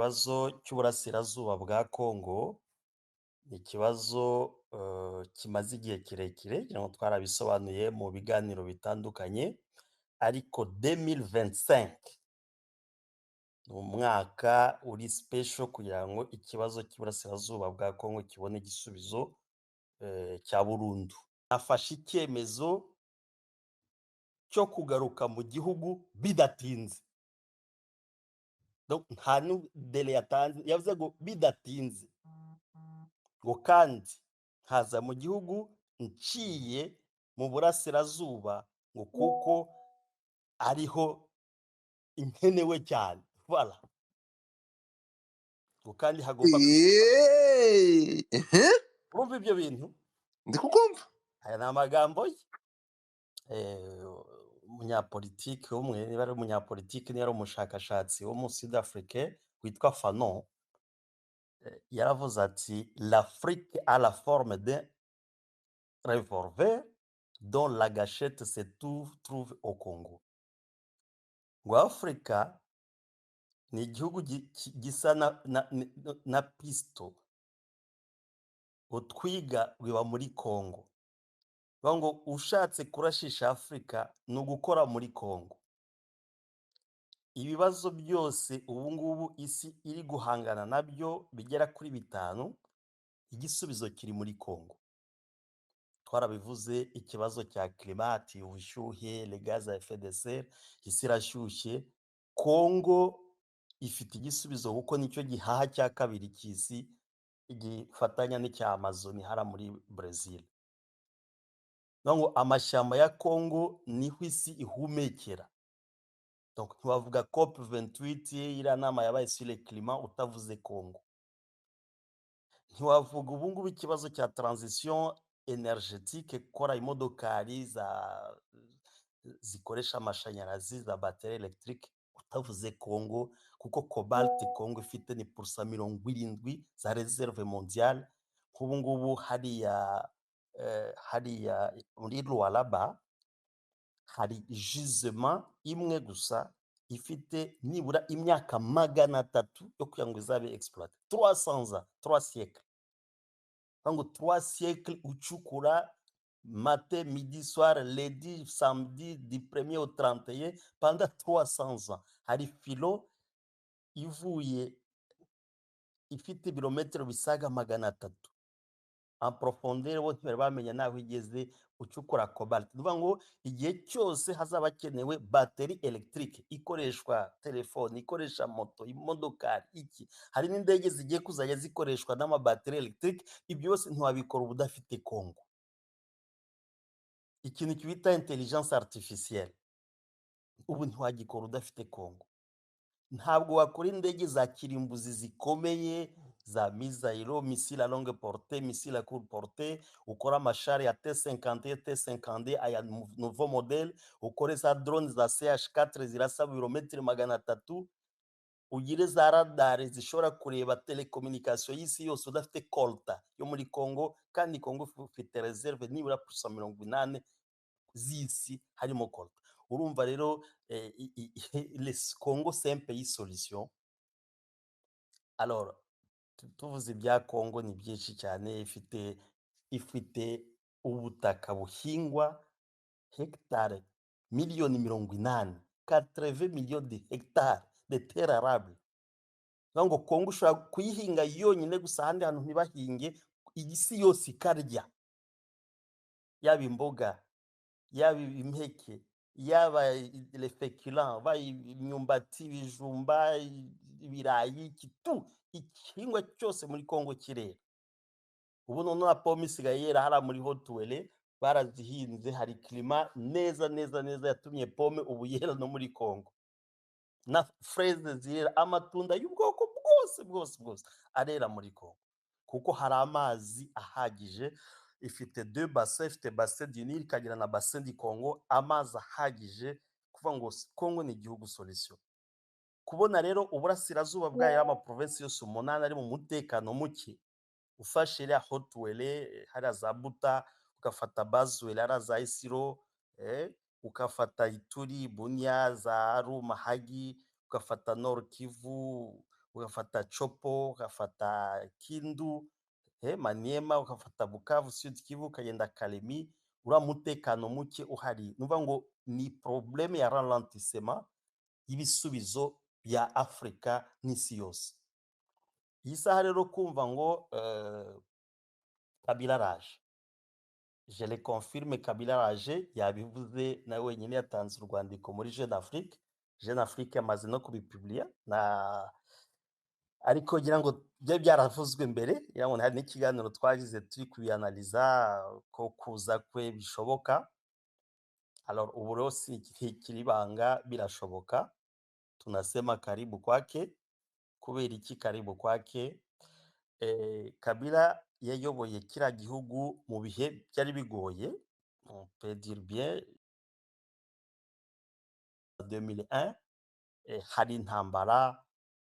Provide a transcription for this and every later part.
ikibazo cy'uburasirazuba bwa Kongo ni ikibazo kimaze igihe kirekire kugira ngo twarabisobanuye mu biganiro bitandukanye, ariko 2025 ni umwaka uri special kugira ngo ikibazo cy'uburasirazuba bwa Kongo kibone igisubizo cya burundu. Afashe icyemezo cyo kugaruka mu gihugu bidatinze. Nta n'idele yatanze, yavuze ngo bidatinze, ngo kandi nkaza mu gihugu nciye mu burasirazuba ngo kuko ariho inkenewe cyane, voilà, ngo kandi hagomba urumva ibyo bintu, ndi kukumva. aya ni amagambo ye. Umunyapolitiki umwe, niba ari umunyapolitiki niba ari umushakashatsi wo mu Sud Afrique witwa Fanon, yaravuze ati l'Afrique a la forme d'un revolver dont la gâchette se trouve au Congo. Ngo Afurika ni igihugu gisa na pisto, utwiga biba muri Congo. Ngo ushatse kurashisha Afurika ni ugukora muri Congo. Ibibazo byose ubu ngubu isi iri guhangana nabyo bigera kuri 5, igisubizo kiri muri Congo. Twarabivuze, ikibazo cya climate, ubushyuhe, les gaz à effet de serre, isi irashyushye. Congo ifite igisubizo kuko nicyo gihaha cya kabiri cy'isi, gifatanya n'icya Amazon hara muri Brazil. Ngo amashyamba ya Congo niho isi ihumekera. Donc ntiwavuga COP28 iriya nama yabaye sur le climat utavuze Congo. Ntiwavuga ubu ngubu ikibazo cya transition energetique, gukora imodokari zikoresha amashanyarazi za batterie électrique utavuze Congo, kuko cobalt Congo ifite ni % 70 za reserve mondiale. Nk'ubu ngubu hariya muri Lualaba hari gisement imwe gusa ifite nibura imyaka 300 yo kugira ngo izabe exploité. 300 ans, 3 siècles. Ngo 3 siècles ucukura matin, midi, soir, lundi, samedi, du 1er au 31 pendant 300 ans. Hari filo ivuye ifite ibirometero bisaga 300 en profondeur, bo ntibari bamenya naho igeze ucukura cobalt. Nuvuga ngo igihe cyose hazaba hakenewe batterie électrique ikoreshwa telefone, ikoresha moto, imodokari, iki hari n'indege zigiye kuzajya zikoreshwa n'amabatterie électrique. Ibyo byose ntiwabikora ubudafite Congo. Ikintu kibita intelligence artificielle ubu ntiwagikora udafite Congo. Ntabwo wakora indege za kirimbuzi zikomeye za misailo, missile à longue portée, missile à courte portée, ukora amashari ya T-50, T-50 aya nouveau modèle, ukore za drone za CH4 zirasa ibirometero 300, ugire za radar zishobora kureba telecommunication y'isi yose udafite colta yo muri Congo, kandi Congo ifite reserve nibura % 80 z'isi harimo colta. Urumva rero les Congo c'est un pays solution. Alors tuvuze ibya Congo ni byinshi cyane, ifite ubutaka buhingwa hectare miliyoni 80, 80 millions de hectares de terre arable. Ngo Congo ushobora kuyihinga yonyine gusa, ahandi hantu ntibahinge, isi yose ikarya, yaba imboga, yaba impeke, yaba les féculents, ba imyumbati, ibijumba, ibirayi, kitu ikihingwa cyose muri Congo kirera. Ubu none na pomme isigaye yera hara muri Haut-Uele, barazihinze, hari climat neza yatumye pomme ubu yera no muri Congo. Na fraise zirera, amatunda y'ubwoko bwose arera muri Congo kuko hari amazi ahagije. Ifite 2 bassins, ifite bassin du Nil ikagira na bassin du Congo, amazi ahagije. Kuvuga ngo Congo ni igihugu solution. Kubona rero uburasirazuba bwayo amaprovinsi yose 8 ari mu mutekano muke, ufashe iriya Haut-Uele hariya za Buta, ugafata Bazuele hariya za Isiro, ukafata Ituri, Bunia, za Aru, Mahagi, ugafata Nord Kivu, ugafata Chopo, ugafata Kindu, Maniema, ugafata Bukavu, Sud Kivu, ukagenda Kalemi, uriya mutekano muke uhari ni ukuvuga ngo ni probleme ya ralentissement y'ibisubizo bya Afurika n'isi yose. Iyi saha rero kumva ngo Kabila araje, je le confirme, Kabila araje, yabivuze na wenyine, yatanze urwandiko muri Jeune Afrique. Jeune Afrique yamaze no kubipublia ariko ngira ngo byari byaravuzwe mbere, ngira ngo hari n'ikiganiro twagize turi kubianaliza ko kuza kwe bishoboka. Alors ubu rero si ikiri ibanga, birashoboka. Tunasema karibu kwake. Kubera iki karibu kwake? Kabila yayoboye kiriya gihugu mu bihe byari bigoye, on peut dire bien 2001, hari intambara,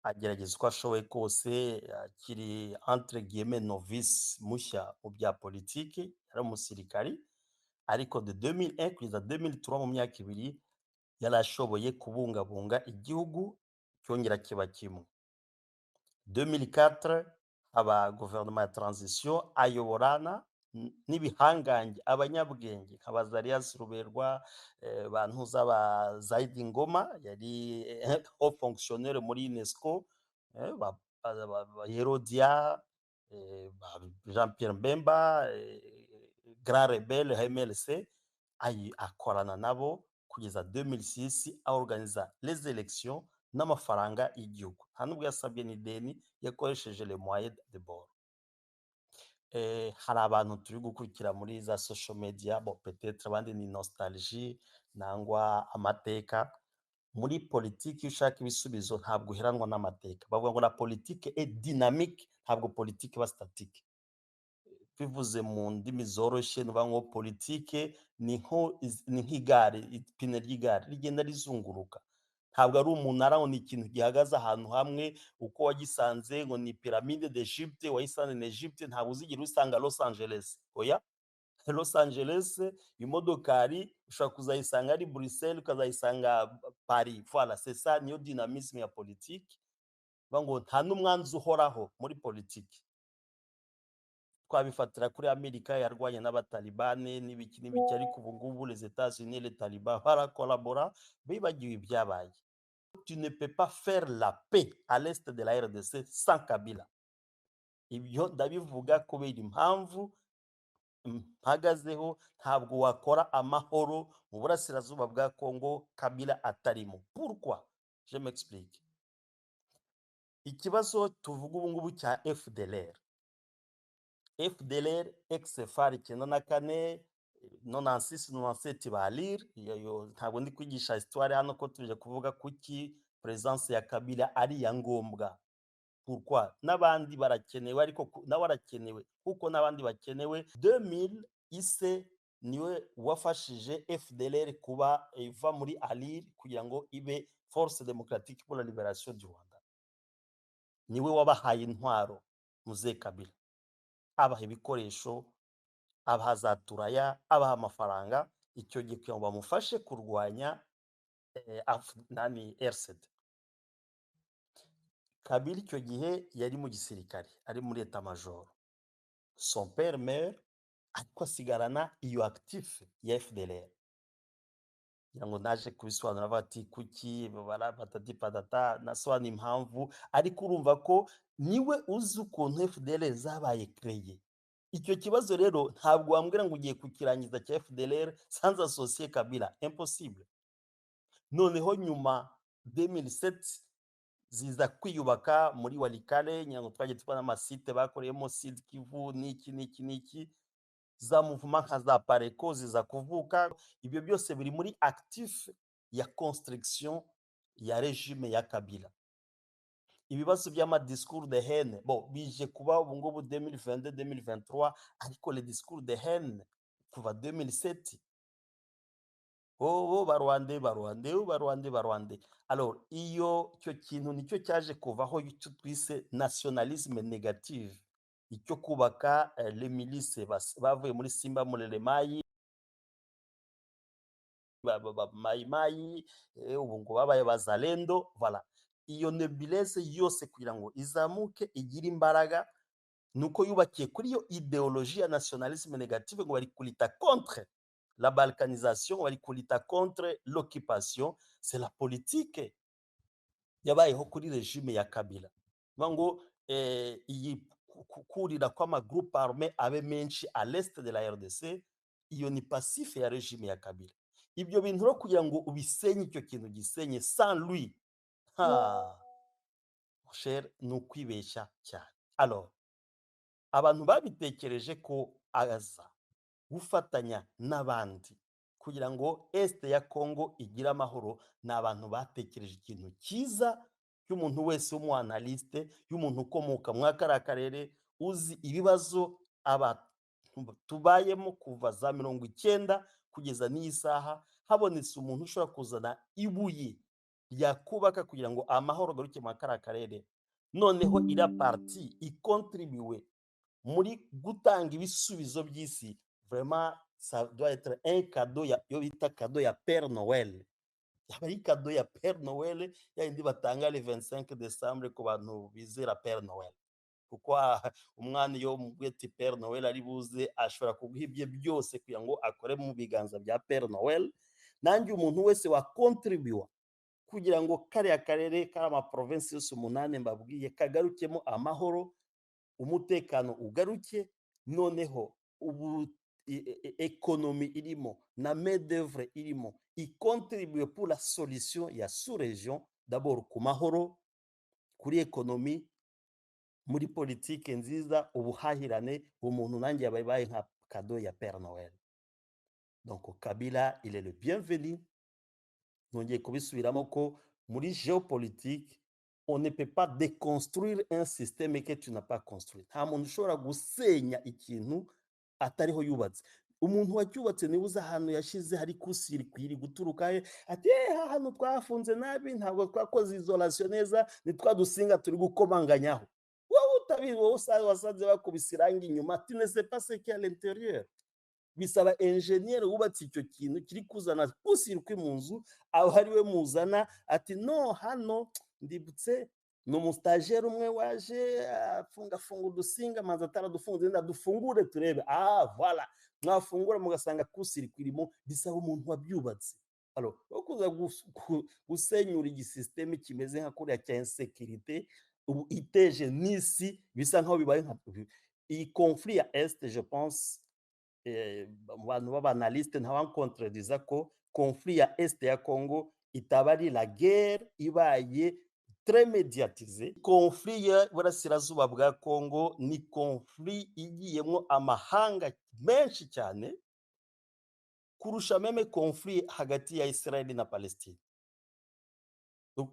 agerageza uko ashoboye kose, akiri entre guillemets novice mushya mu bya politiki, yari umusirikari, ariko de 2001 kugeza 2003 mu myaka ibiri yarashoboye kubungabunga igihugu cyongera kiba kimwe. 2004 haba guverinoma ya transition, ayoborana n'ibihangange, abanyabwenge nka Bazarias Ruberwa, bantuza ba Zaidi Ngoma yari haut fonctionnaire muri UNESCO, ba Herodia, Jean Pierre Mbemba, Grand Rebelle MLC, akorana nabo kugeza 2006 aorganiza les élections n'amafaranga y'igihugu, nta nubwo yasabye n'ideni, yakoresheje les moyens de bord. Hari abantu turi gukurikira muri za social media, bon peut-être abandi ni nostalgie nangwa amateka. Muri politiki ushaka ibisubizo ntabwo uheranwa n'amateka. Bavuga ngo la politique est dynamique, ntabwo politique iba statique. Bivuze mu ndimi zoroshye nuvuga ngo politike ni nk'igare, ipine ry'igare rigenda rizunguruka, ntabwo ari umunara ngo ni ikintu gihagaze ahantu hamwe uko wagisanze ngo ni piramide d'Egypte, wayisanze na Egypte, ntabwo uzigira usanga Los Angeles. Oya, Los Angeles imodokari ushobora kuzayisanga ari Bruxelles, ukazayisanga Paris. Voilà, c'est ça, niyo dynamisme ya politiki. Ngo nta n'umwanzi uhoraho muri politiki. Twabifatira kuri Amerika yarwanye n'abatalibane n'ibiki n'ibiki, ariko ubu ngubu les États-Unis, les talibans barakolabora, bibagiwe ibyabaye. Tu ne peux pas faire la paix à l'est de la RDC sans Kabila. Ibyo ndabivuga kubera impamvu mpagazeho, ntabwo wakora amahoro mu burasirazuba bwa Congo Kabila atarimo. Pourquoi? Je m'explique. Ikibazo tuvuga ubu ngubu cya FDLR, FDLR ex-FARC 94 96 97 ba Lire, ntabwo ndi kwigisha histoire hano ko tuje kuvuga kuki presence ya Kabila ari ya ngombwa. Pourquoi? N'abandi barakenewe, ariko nawe arakenewe kuko n'abandi bakenewe. 2000 ise niwe wafashije FDLR kuba iva muri Alire kugira ngo ibe Force Démocratique pour la Libération du Rwanda. Niwe wabahaye intwaro Mzee Kabila, abaha ibikoresho, abaha za turaya, abaha amafaranga, icyo gihe kugira ngo bamufashe kurwanya RCD. Kabila icyo gihe yari mu gisirikare, ari muri état major. Son père meurt, ariko asigarana iyo actif ya FDLR. Ngo naje kubisobanura bati kuki batati patata, nasobanura impamvu, ariko urumva ko niwe uzi ukuntu FDLR zabaye créé. Icyo kibazo rero ntabwo wambwira ngo ugiye kukirangiza cya FDLR sans associer Kabila, impossible. Noneho nyuma 2007 ziza kwiyubaka muri Walikale, nyango twagiye tubona amasite bakoreyemo Sud Kivu n'iki za mouvement nka za Pareko ziza kuvuka. Ibyo byose biri muri actif ya construction ya regime ya Kabila. Ibibazo by'ama discours de haine bon bije kuba ubu ngubu 2022 2023, ariko les discours de haine kuva 2007 barwande. Alors iyo cyo kintu nicyo cyaje kuvaho icyo twise nationalisme négative, icyo kubaka les milices bavuye muri Simba Mulele Mayi, Mayi, ubu ngo babaye bazalendo. Voilà, iyo nebuleze yose kugira ngo izamuke igire imbaraga, nuko yubakiye kuri iyo ideologie ya nationalisme négative, ngo bari kulita contre la balkanisation, bari kulita contre l'occupation. C'est la politique yabayeho kuri regime ya Kabila. Bivuga ngo iyi kurira kw'amagroupe arme abe menshi à l'est de la RDC, iyo ni pacife ya regime ya Kabila. Ibyo bintu rero kugira ngo ubisenye, icyo kintu gisenye sans lui, ha mon cher, ni ukwibeshya cyane. Alors abantu babitekereje ko aza gufatanya n'abandi kugira ngo este ya Congo igire amahoro, ni abantu batekereje ikintu cyiza, y'umuntu wese w'umuanaliste, y'umuntu ukomoka muri kariya karere, uzi ibibazo abantu tubayemo kuva za 90 kugeza n'iyi saha. Habonetse umuntu ushobora kuzana ibuye ryakubaka kugira ngo amahoro agaruke muri kariya karere, noneho iriya parti ikontribuwe muri gutanga ibisubizo by'isi, vraiment ça doit être un cadeau yo bita cadeau ya Père Noël. Yaba ari cadeau ya Père Noël, yayindi batanga le 25 décembre ku bantu bizera Père Noël. Kuko umwana iyo umubwiye ati Père Noël ari buze, ashobora kuguha ibye byose kugira ngo akore mu biganza bya Père Noël. Nanjye umuntu wese wa contribuwa kugira ngo kariya karere kari amaprovinsi yose 8 mbabwiye kagarukemo amahoro, umutekano ugaruke, noneho ubu ekonomi irimo na main d'œuvre irimo icontribue pour la solution ya sous region, d'abord ku mahoro, kuri ekonomi, muri politike nziza, ubuhahirane, umuntu nanjye yabaye nka cadeau ya Père Noël. Donc Kabila il est le bienvenu. Nongeye kubisubiramo ko muri géopolitique on ne peut pas déconstruire un système que tu n'as pas construit. Nta muntu ushobora gusenya ikintu atariho yubatse. Umuntu wacyubatse niwe uzi ahantu yashize hari kusirikwiri guturuka he, ati ahantu twafunze nabi, ntabwo twakoze isolation neza, ni twadusinga turi gukomanganyaho. Wowe utabizi, wowe wasanze bakubise irangi inyuma, tu ne sais pas ce qu'il y a à l'intérieur. Bisaba engineer wubatse icyo kintu kiri kuzana kusirikwi mu nzu, aho hariwe muzana ati no hano ndibutse ni umustajere umwe waje afunga udusinga maze ataradufunze, ndadufungure turebe. Voilà, mwafungura mugasanga kusirikwi irimo. Bisaba umuntu wabyubatse. Alors kuza gusenyura igisysteme kimeze nka kuriya cya insécurité ubu iteje n'isi, bisa nkaho bibaye nka iyi conflit ya est, je pense abantu b'abanaliste ntawankontrediza ko conflit ya est ya Congo itaba ari la guerre ibaye très médiatisée. Conflit ya burasirazuba bwa Congo ni conflit igiyemo amahanga menshi cyane kurusha meme conflit hagati ya Israel na Palestine.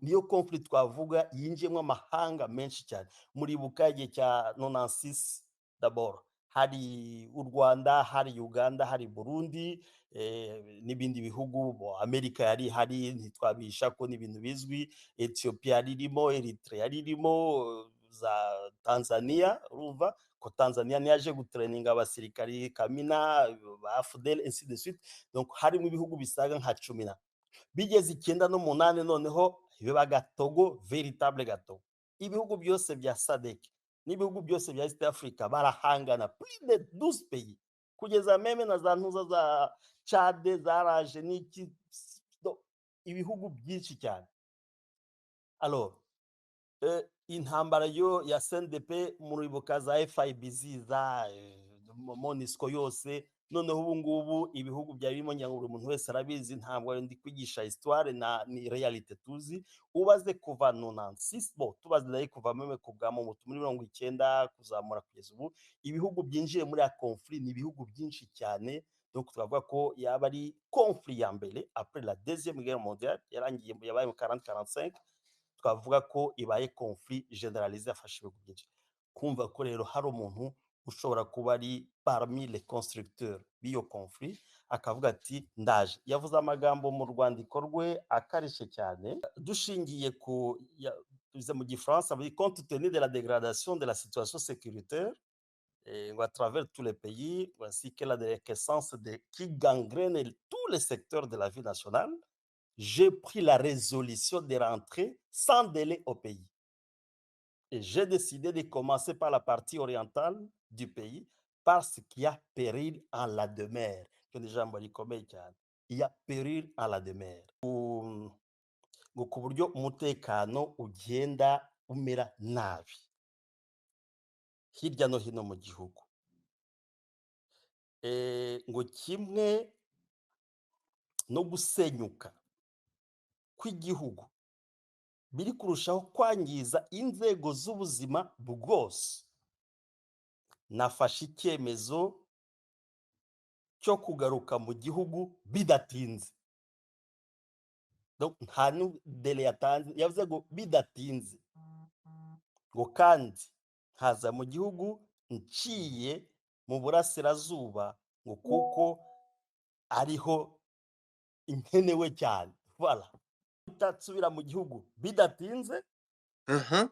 Niyo conflit twavuga yinjiyemo amahanga menshi cyane. Muri bukagiye cya 96 d'abord hari u Rwanda, hari Uganda, hari Burundi, n'ibindi bihugu, Amerika yari hari, ntitwabisha ko n'ibintu bizwi, Ethiopia ririmo, Eritrea ririmo, za Tanzania, urumva ko Tanzania niyaje gutraininga abasirikari Kamina, ba FDL ainsi de suite. Donc harimo ibihugu bisaga nka 10 bigeze 9 noneho bibaga Togo, véritable gato. Ibihugu byose bya SADC n'ibihugu byose bya East Africa barahangana, plus de 12 pays, kugeza meme na za ntuza za Chad zaraje n'iki, ibihugu byinshi cyane. Alors intambara yo ya CNDP muribuka za FIBZ za MONUSCO yose, noneho ubu ngubu ibihugu byari birimo nyangura, umuntu wese arabizi, ntabwo ndi kwigisha histoire ni realite tuzi. Ubaze kuva 96 bo tubaze nayo kuva meme ku bwa mu muri 90 kuzamura kugeza ubu, ibihugu byinjiye muri ya conflit ni ibihugu byinshi cyane. Donc twavuga ko yaba ari conflit ya mbere après la deuxième guerre mondiale yarangiye yabaye mu 40-45, twavuga ko ibaye conflit généralisé yafashe ibihugu byinshi. Kumva ko rero hari umuntu ushobora kuba ari parmi les constructeurs b'iyo conflit akavuga ati ndaje, yavuze amagambo mu rwandiko rwe akarishe cyane, dushingiye ku tuze mu gifaransa muri compte tenu de la dégradation de la situation sécuritaire à travers tous les pays, ainsi que la déliquescence qui gangrène tous les secteurs de la vie nationale. j'ai pris la résolution de rentrer sans délai au pays. Et j'ai décidé de commencer par la partie orientale du pays parce qu'il y a péril en la demeure. Icyo ni ijambo rikomeye cyane. Il y a péril en la demeure. Ngo ku buryo umutekano ugenda umera nabi hirya no hino mu gihugu. Ngo kimwe no gusenyuka kw'igihugu biri kurushaho kwangiza inzego z'ubuzima bwose, nafashe icyemezo cyo kugaruka mu gihugu bidatinze. Donc nta délai yatanze, yavuze ngo bidatinze, ngo kandi nkaza mu gihugu nciye mu burasirazuba, ngo kuko ariho nkenewe cyane. Voilà. Utasubira mu gihugu bidatinze. Aha.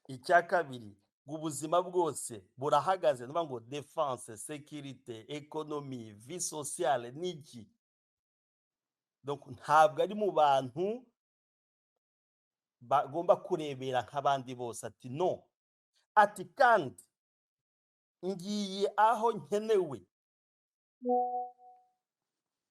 Icya kabiri, ngo ubuzima bwose burahagaze, ndavuga ngo defense, sécurité, économie, vie sociale n'iki. Donc ntabwo ari mu bantu bagomba kurebera nk'abandi bose, ati no, ati kandi ngiye aho nkenewe